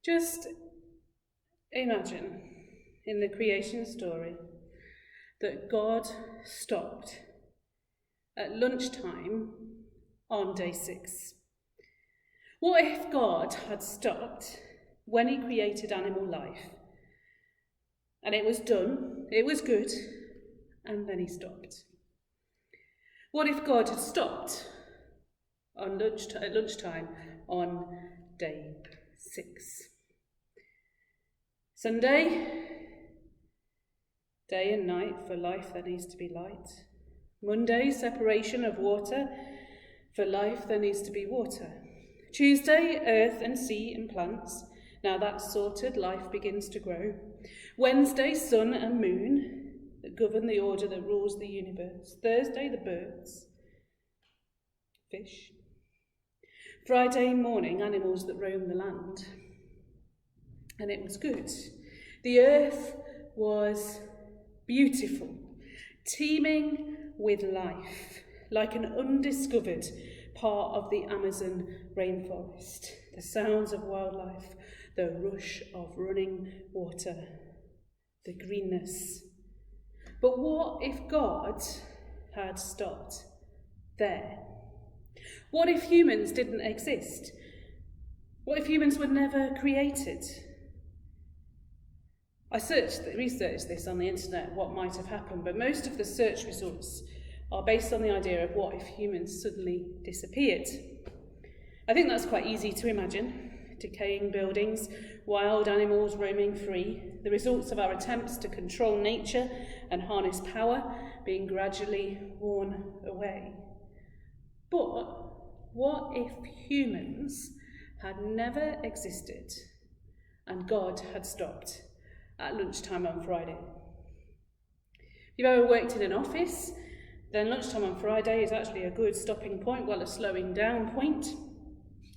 Just imagine in the creation story that God stopped at lunchtime on day 6. What if God had stopped when he created animal life and it was done, it was good, and then he stopped? What if God had stopped at lunchtime on day 6? Sunday, day and night for life, there needs to be light. Monday, separation of water. For life, there needs to be water. Tuesday, earth and sea and plants. Now that's sorted, life begins to grow. Wednesday, sun and moon that govern the order that rules the universe. Thursday, the birds, fish. Friday morning, animals that roam the land. And it was good. The earth was beautiful, teeming with life, like an undiscovered part of the Amazon rainforest. The sounds of wildlife, the rush of running water, the greenness. But what if God had stopped there? What if humans didn't exist? What if humans were never created? I researched this on the internet, what might have happened, but most of the search results are based on the idea of what if humans suddenly disappeared. I think that's quite easy to imagine. Decaying buildings, wild animals roaming free, the results of our attempts to control nature and harness power being gradually worn away. But what if humans had never existed and God had stopped at lunchtime on Friday? If you've ever worked in an office, then lunchtime on Friday is actually a good stopping point, well, a slowing down point,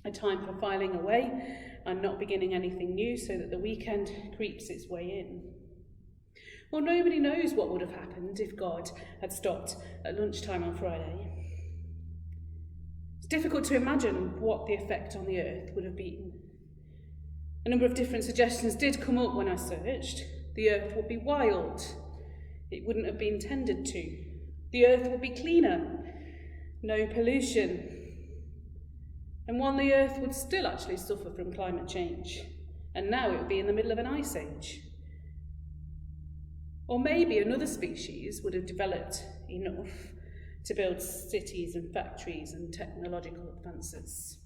a time for filing away and not beginning anything new so that the weekend creeps its way in. Well, nobody knows what would have happened if God had stopped at lunchtime on Friday. It's difficult to imagine what the effect on the earth would have been. A number of different suggestions did come up when I searched. The earth would be wild. It wouldn't have been tended to. The earth would be cleaner. No pollution. And the earth would still actually suffer from climate change. And now it would be in the middle of an ice age. Or maybe another species would have developed enough to build cities and factories and technological advances.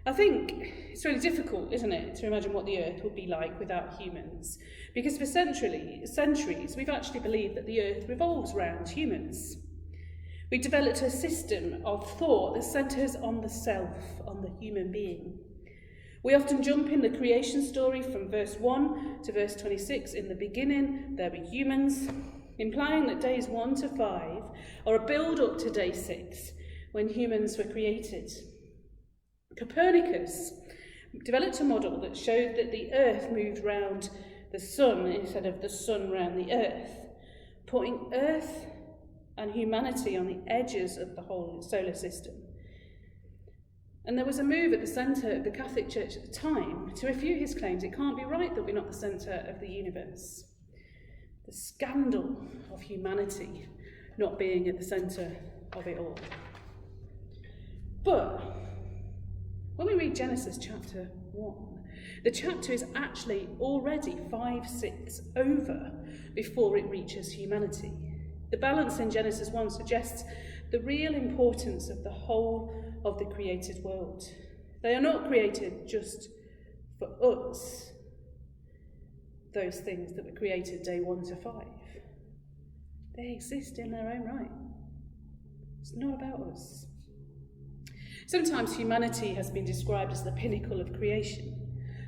I think it's really difficult, isn't it, to imagine what the earth would be like without humans. Because for centuries, we've actually believed that the earth revolves around humans. We developed a system of thought that centres on the self, on the human being. We often jump in the creation story from verse 1 to verse 26. In the beginning, there were humans, implying that days 1 to 5 are a build-up to day 6, when humans were created. Copernicus developed a model that showed that the earth moved round the sun instead of the sun round the earth, putting earth and humanity on the edges of the whole solar system. And there was a move at the centre of the Catholic Church at the time to refute his claims. It can't be right that we're not the centre of the universe. The scandal of humanity not being at the centre of it all. But when we read Genesis chapter 1, the chapter is actually already 5/6 over before it reaches humanity. The balance in Genesis 1 suggests the real importance of the whole of the created world. They are not created just for us, those things that were created day 1 to 5. They exist in their own right. It's not about us. Sometimes humanity has been described as the pinnacle of creation.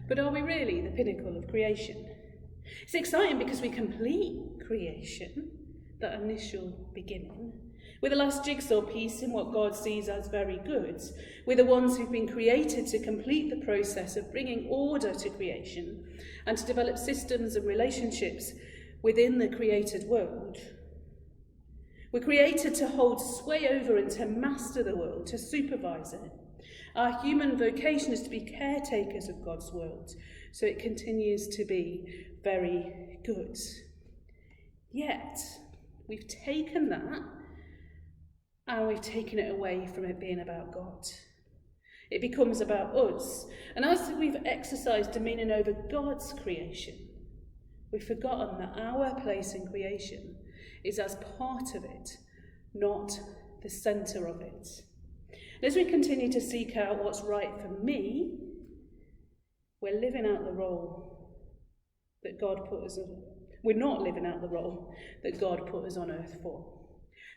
But are we really the pinnacle of creation? It's exciting because we complete creation, that initial beginning. We're the last jigsaw piece in what God sees as very good. We're the ones who've been created to complete the process of bringing order to creation and to develop systems and relationships within the created world. We're created to hold sway over and to master the world, to supervise it. Our human vocation is to be caretakers of God's world, so it continues to be very good. Yet, we've taken that and we've taken it away from it being about God. It becomes about us. And as we've exercised dominion over God's creation, we've forgotten that our place in creation is as part of it, not the centre of it. And as we continue to seek out what's right for me, we're living out the role that God put us on. We're not living out the role that God put us on earth for.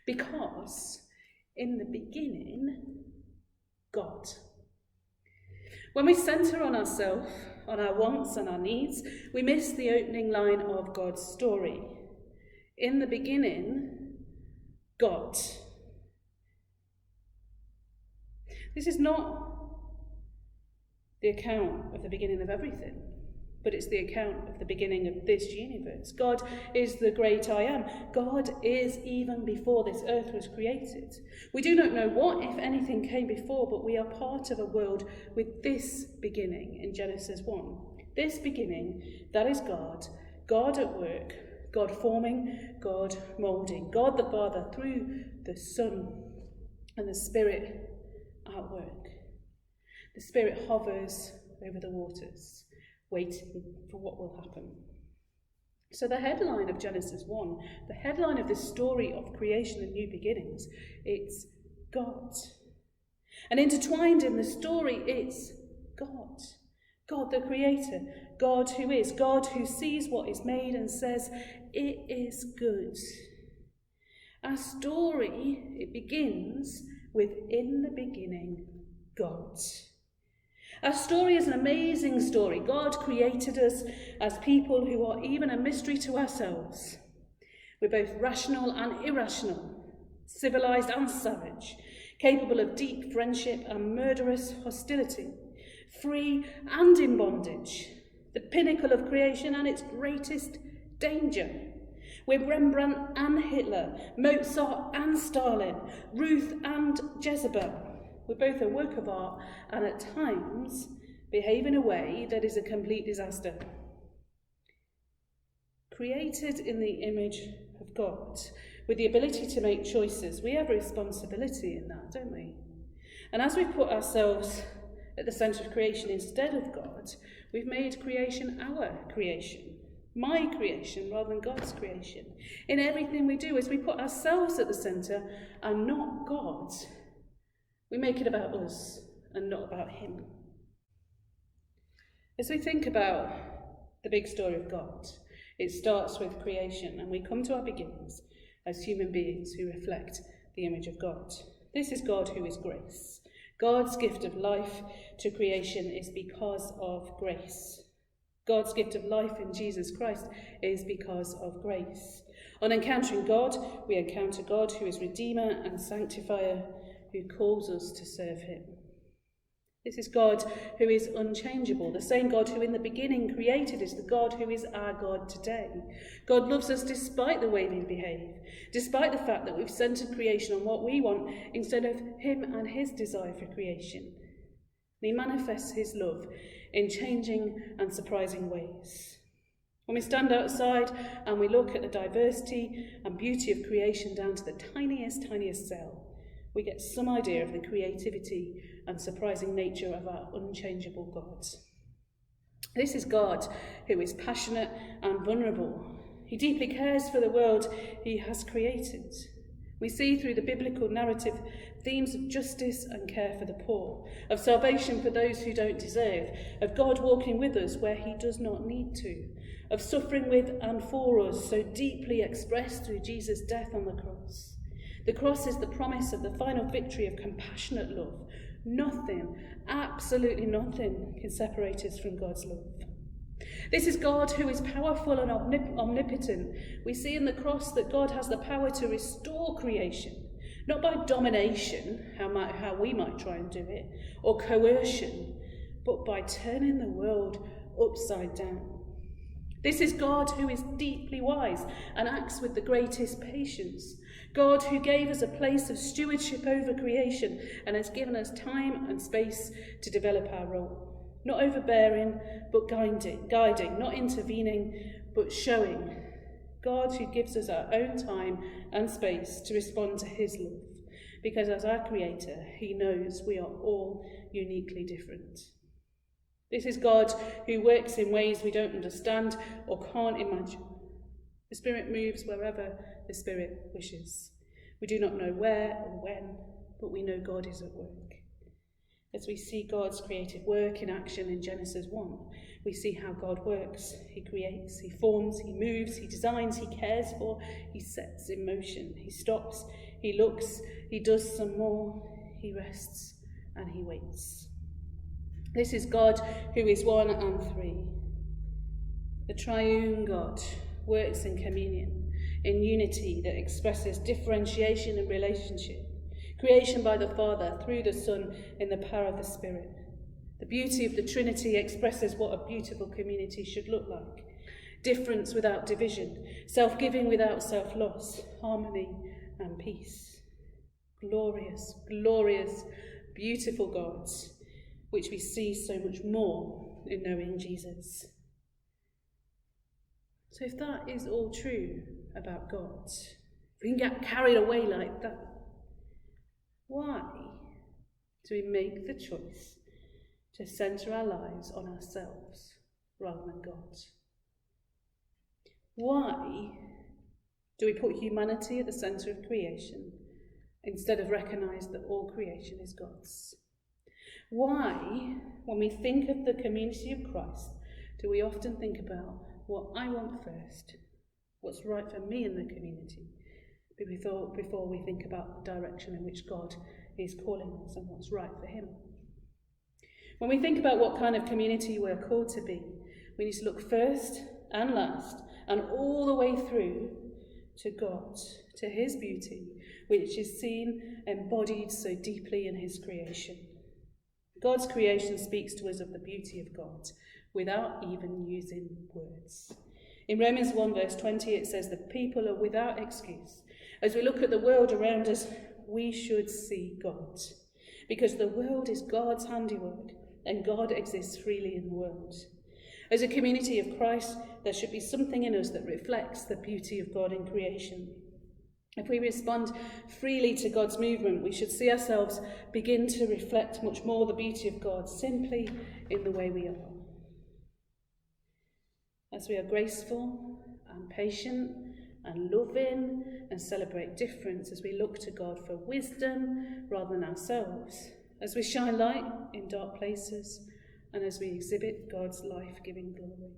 Because in the beginning, God. When we centre on ourselves, on our wants and our needs, we miss the opening line of God's story. In the beginning, God. This is not the account of the beginning of everything, but it's the account of the beginning of this universe. God is the great I am. God is even before this earth was created. We do not know what, if anything, came before, but we are part of a world with this beginning in Genesis 1. This beginning, that is God. God at work, God forming, God moulding. God the Father through the Son and the Spirit at work. The Spirit hovers over the waters, waiting for what will happen. So the headline of Genesis 1, the headline of this story of creation and new beginnings, it's God. And intertwined in the story, it's God. God the Creator, God who is, God who sees what is made and says, it is good. Our story, it begins with in the beginning, God. Our story is an amazing story. God created us as people who are even a mystery to ourselves. We're both rational and irrational, civilized and savage, capable of deep friendship and murderous hostility, free and in bondage, the pinnacle of creation and its greatest danger. We're Rembrandt and Hitler, Mozart and Stalin, Ruth and Jezebel. We're both a work of art and at times behave in a way that is a complete disaster. Created in the image of God, with the ability to make choices, we have a responsibility in that, don't we? And as we put ourselves at the centre of creation instead of God, we've made creation our creation, my creation rather than God's creation. In everything we do, as we put ourselves at the centre and not God, we make it about us and not about him. As we think about the big story of God, it starts with creation, and we come to our beginnings as human beings who reflect the image of God. This is God who is grace. God's gift of life to creation is because of grace. God's gift of life in Jesus Christ is because of grace. On encountering God, we encounter God who is Redeemer and Sanctifier, who calls us to serve him. This is God who is unchangeable. The same God who in the beginning created is the God who is our God today. God loves us despite the way we behave, despite the fact that we've centered creation on what we want instead of him and his desire for creation. And he manifests his love in changing and surprising ways. When we stand outside and we look at the diversity and beauty of creation down to the tiniest cell, we get some idea of the creativity and surprising nature of our unchangeable God. This is God who is passionate and vulnerable. He deeply cares for the world he has created. We see through the biblical narrative themes of justice and care for the poor, of salvation for those who don't deserve, of God walking with us where he does not need to, of suffering with and for us so deeply expressed through Jesus' death on the cross. The cross is the promise of the final victory of compassionate love. Nothing, absolutely nothing, can separate us from God's love. This is God who is powerful and omnipotent. We see in the cross that God has the power to restore creation, not by domination, how we might try and do it, or coercion, but by turning the world upside down. This is God who is deeply wise and acts with the greatest patience. God who gave us a place of stewardship over creation and has given us time and space to develop our role. Not overbearing, but guiding, not intervening, but showing. God who gives us our own time and space to respond to his love, because as our Creator, he knows we are all uniquely different. This is God who works in ways we don't understand or can't imagine. The Spirit moves wherever the Spirit wishes. We do not know where or when, but we know God is at work. As we see God's creative work in action in Genesis 1, we see how God works. He creates, he forms, he moves, he designs, he cares for, he sets in motion, he stops, he looks, he does some more, he rests, and he waits. This is God who is one and three. The triune God works in communion, in unity that expresses differentiation and relationship. Creation by the Father, through the Son, in the power of the Spirit. The beauty of the Trinity expresses what a beautiful community should look like. Difference without division, self-giving without self-loss, harmony and peace. Glorious, glorious, beautiful gods, which we see so much more in knowing Jesus. So if that is all true about God, if we can get carried away like that, why do we make the choice to centre our lives on ourselves rather than God? Why do we put humanity at the centre of creation instead of recognise that all creation is God's? Why, when we think of the community of Christ, do we often think about what I want first, what's right for me in the community, before we think about the direction in which God is calling us and what's right for him? When we think about what kind of community we're called to be, we need to look first and last and all the way through to God, to his beauty, which is seen, embodied so deeply in his creation. God's creation speaks to us of the beauty of God without even using words. In Romans 1 verse 20 it says the people are without excuse. As we look at the world around us, we should see God, because the world is God's handiwork and God exists freely in the world. As a community of Christ, there should be something in us that reflects the beauty of God in creation. If we respond freely to God's movement, we should see ourselves begin to reflect much more the beauty of God simply in the way we are. As we are graceful and patient and loving and celebrate difference, as we look to God for wisdom rather than ourselves, as we shine light in dark places, and as we exhibit God's life-giving glory.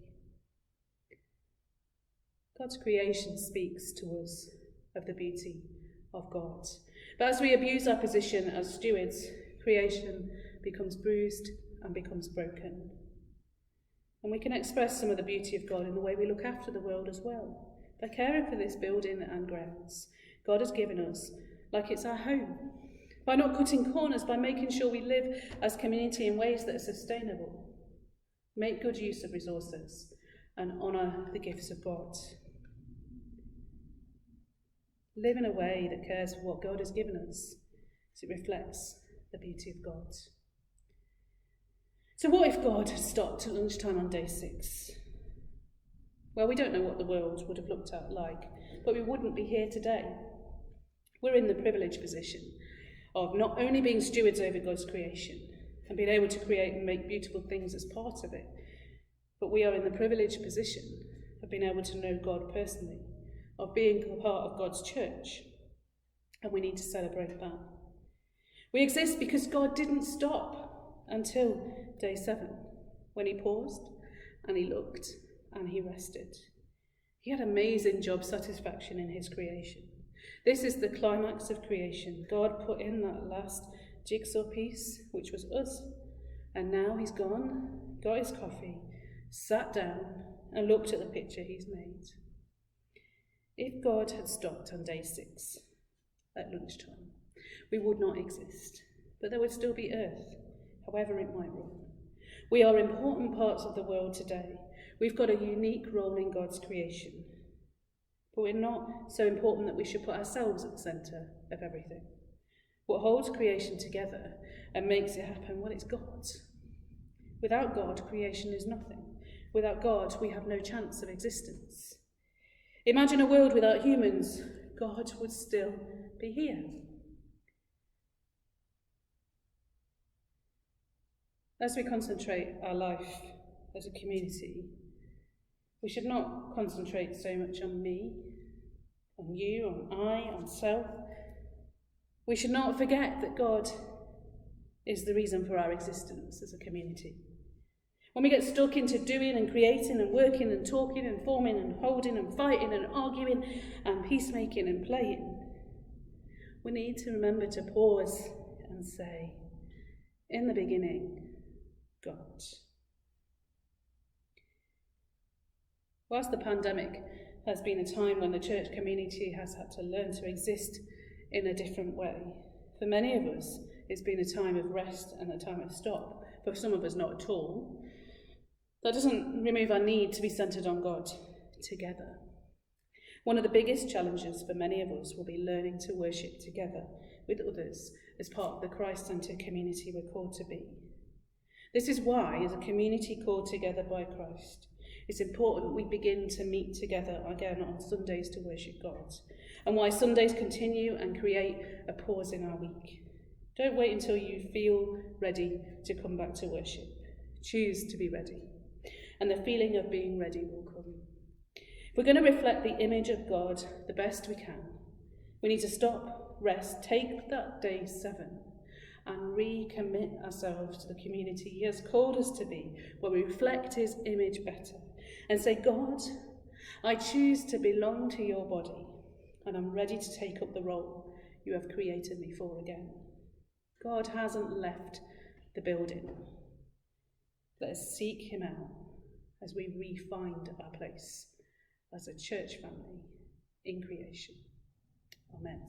God's creation speaks to us of the beauty of God. But as we abuse our position as stewards, creation becomes bruised and becomes broken. And we can express some of the beauty of God in the way we look after the world as well, by caring for this building and grounds God has given us like it's our home, by not cutting corners, by making sure we live as community in ways that are sustainable, make good use of resources, and honour the gifts of God. Live in a way that cares for what God has given us, as it reflects the beauty of God. So what if God had stopped at lunchtime on day 6? Well, we don't know what the world would have looked like, but we wouldn't be here today. We're in the privileged position of not only being stewards over God's creation and being able to create and make beautiful things as part of it, but we are in the privileged position of being able to know God personally, of being a part of God's church, and we need to celebrate that. We exist because God didn't stop until day 7, when he paused and he looked and he rested. He had amazing job satisfaction in his creation. This is the climax of creation. God put in that last jigsaw piece, which was us, and now he's gone, got his coffee, sat down and looked at the picture he's made. If God had stopped on day 6 at lunchtime, we would not exist, but there would still be earth, however it might run. We are important parts of the world today. We've got a unique role in God's creation. but we're not so important that we should put ourselves at the centre of everything. What holds creation together and makes it happen, well, it's God. Without God, creation is nothing. Without God, we have no chance of existence. Imagine a world without humans. God would still be here. As we concentrate our life as a community, we should not concentrate so much on me, on you, on I, on self. We should not forget that God is the reason for our existence as a community. When we get stuck into doing and creating and working and talking and forming and holding and fighting and arguing and peacemaking and playing, we need to remember to pause and say, in the beginning, God. Whilst the pandemic has been a time when the church community has had to learn to exist in a different way, for many of us it's been a time of rest and a time of stop. For some of us not at all. That doesn't remove our need to be centred on God together. One of the biggest challenges for many of us will be learning to worship together with others as part of the Christ-centred community we're called to be. This is why, as a community called together by Christ, it's important we begin to meet together again on Sundays to worship God, and why Sundays continue and create a pause in our week. Don't wait until you feel ready to come back to worship. Choose to be ready, and the feeling of being ready will come. If we're going to reflect the image of God the best we can, we need to stop, rest, take that day 7, and recommit ourselves to the community He has called us to be, where we reflect His image better, and say, God, I choose to belong to your body, and I'm ready to take up the role you have created me for again. God hasn't left the building. Let us seek Him out as we re-find our place as a church family in creation. Amen.